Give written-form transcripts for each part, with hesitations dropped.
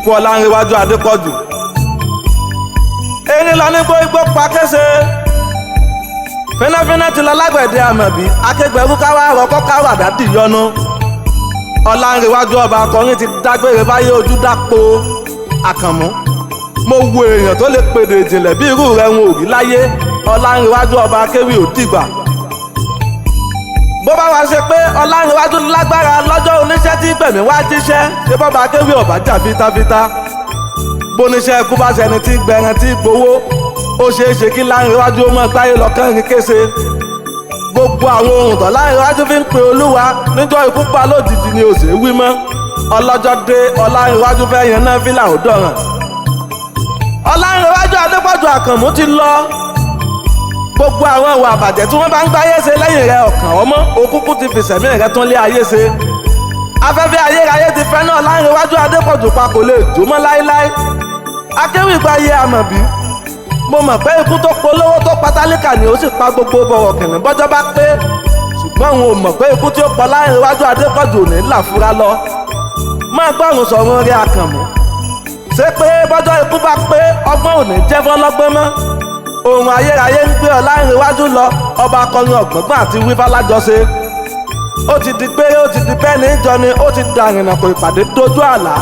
ikú Olanrewaju Adepoju. erin lọ ní gbogbo pàkẹ́sẹ̀ fínáfíná ti lọ lágbẹ̀dẹ àmọ̀bí akẹgbẹ̀rú káwá rọ́kọ́ káwá dádì yọnu. Olanrewaju ọba akọrin ti dágbére fáyé ojú dápò Àkànmú. mo wo èèyàn tó lè pèdè ìjìnlẹ̀ bí irú rẹ̀ ń òrí láyé. Olanrewaju ọba akéwì ò dìgbà. bó bá wá ṣe pé Olanrewaju lágbára lọ́jọ́ oníṣẹ́ tí gbẹ̀mí wá jíṣẹ́ ṣé bọ́ba akéwì ọba jà fitafita. bóníṣẹ́ ikú bá ṣẹni tí gbẹran tí gbowó ó ṣeé ṣe kí Olanrewaju ó mọ̀ gbáyé lọ́kàn rí kése. gbogbo àwọn ohun tó Olanrewaju fi ń pe Olúwa níjọ́ ikú pa lójijì ni òsè wí mọ́. ọlọ́jọ́ dé Olanrewaju fẹ́ yan náà fílà ò dọ̀ràn. Olanrewaju Adepoju Àkànmú ti lọ. gbogbo àwọn ìwà àbàjẹ́ tí wọ́n bá ń gbáyé ṣe lẹ́yìn rẹ̀ ọ̀kàn ọmọ òkúkú ti fi sẹ̀mí rẹ̀ tún lé ayé ṣe. afẹ́fẹ́ ayérayé ti fẹ́ náà Olanrewaju Adepoju pa kò lè jó mọ́ láéláé. akéwì gba iye àmọ̀bí. mo mọ̀ pé ikú tó polówó tó pa tálíkà ni ó sì pa gbogbo bọ̀rọ̀ kìnnì bọ́jọ́ bá pé. ṣùgbọ́n òun ò mọ̀ pé ikú tí ó pa Olanrewaju Adepoju ò ní là fúra lọ. máa gbọ́rùn sọ̀rọ̀ rẹ̀ Àkànmú. ṣé pé bọ́jọ́ ikú bá pé ọgbọ́n ò ní jẹ́ fọ́lọ́gbọ́n mọ́. ohun ayérayé ń gbé Olanrewaju lọ ọba akọrin ọ̀gbọ̀ngbọ̀n àti wífá lájọṣe. ó ti di pé ó ti di bẹ́ẹ̀ ní ìjọ ni ó ti dàrìnà kò ìpàdé dojú àlá.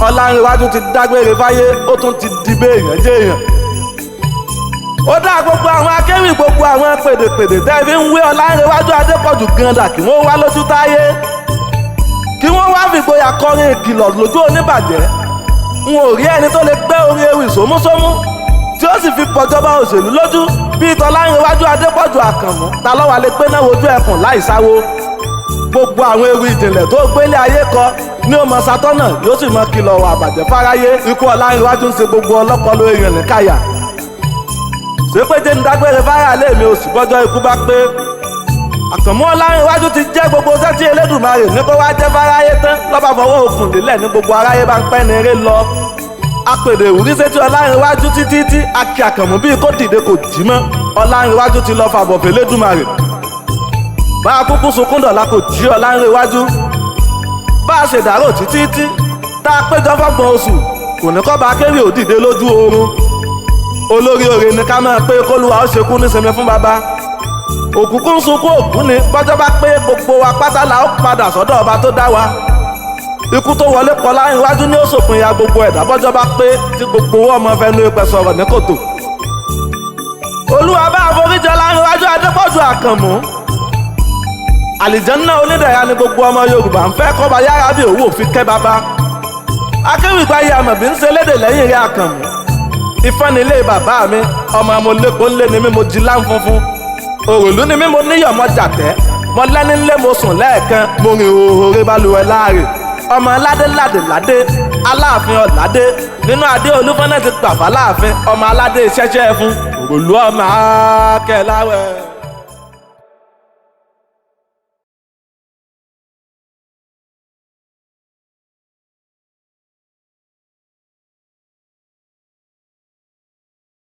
Olanrewaju ti dágbére fáyé ó tún ti di bẹ́ẹ̀ èèyàn jẹ́ èèyàn. ó dá gbogbo àwọn akéwì gbogbo àwọn pèdèpèdè tẹ́ fi ń wé Olanrewaju Adepoju gandà kí wọ́n wá lójú táyé. kí wọ́n wá fìgboyà kọrin ìkìlọ̀ lójú oníbàjẹ́. n ò rí ẹni tó lè gbé orin ewì sómúsómú tí ó sì fi pọ̀jọba òṣèlú lójú bíi Olanrewaju Adepoju Àkànmú ta ló wà lè gbé náà wojú ẹkùn láì sáwó. gbogbo àwọn ewì ìjìnlẹ̀ tó gbélé ayé kọ ní ó mọ sátọ́nà yóò sì mọ kìlọ̀ wà àbàjẹ́ fáráyé. ikú Olanrewaju ń ṣe gbogbo ọlọ́pọlọ èèyàn ní káyà. ṣé pé jẹ́ ń dágbére fáyà lé mi oṣù bọ́jọ́ ikú bá pé. Àkànmú Olanrewaju ti jẹ́ gbogbo sẹ́tí Elédùmarè ní kó wá jẹ́ fáráyé tán lọ́ba fọwọ́ òkun délẹ̀ ní gbogbo aráyé bá ń pẹ́ ní eré lọ. apèdè ìwúrí sétí Olanrewaju títí tí akí Àkànmú bíi kó dìde kò jí mọ́. Olanrewaju ti lọ fàbọ̀ fẹ́ Elédùmarè. bá a kúkú sunkún dọ̀la kò jí Olanrewaju. bá a ṣèdárò títí tí tá a péjọ fọ́gbọ̀n oṣù kò ní kọ́ bá akéwì ò dìde lójú oorun. olórí oore ni ká máa pé kólúwa ó ṣekú nísinmi fún baba. òkùnkùn sunkún òkú ni bọ́jọ́ bá pé gbogbo wa pátá la ó padà sọ́dọ̀ ọba tó dá wa. ikú tó wọlé kọ Olanrewaju ní ó ṣòpin ya gbogbo ẹ̀dá bọ́jọ́ bá pé tí gbogbo owó ọmọ fẹnu ipẹ̀ sọ̀rọ̀ ní kòtò. Olúwa bá àforíjì Olanrewaju Adepoju Àkànmú. àlìjànnà onídẹ̀ra ni gbogbo ọmọ Yorùbá ń fẹ́ kọ́ba yára bí òwò fi kẹ́ baba. akéwì gba iye àmọ̀bí ń ṣe lédè lẹ́yìn rẹ̀ Àkànmú. Ifá nílé bàbá mi ọmọ amọ̀lẹ́kọ̀ọ́ ńlẹ̀ ni mí mo jí láǹfunfun. òròlú ni mí mo níyọ̀ mọ́ jàtẹ́ mo lẹ́ni ńlẹ̀ mo sùn lẹ́ẹ̀kan mo rìn òhòrè balùwẹ̀ láàrè. ọmọ aládé ládé ládé Aláàfin Ọ̀ládé nínú adé Olúfọ́nà ti gbàfà láàfin ọmọ aládé ṣẹ́ṣẹ́ fún òròlú ọmọ akẹ́láwẹ̀.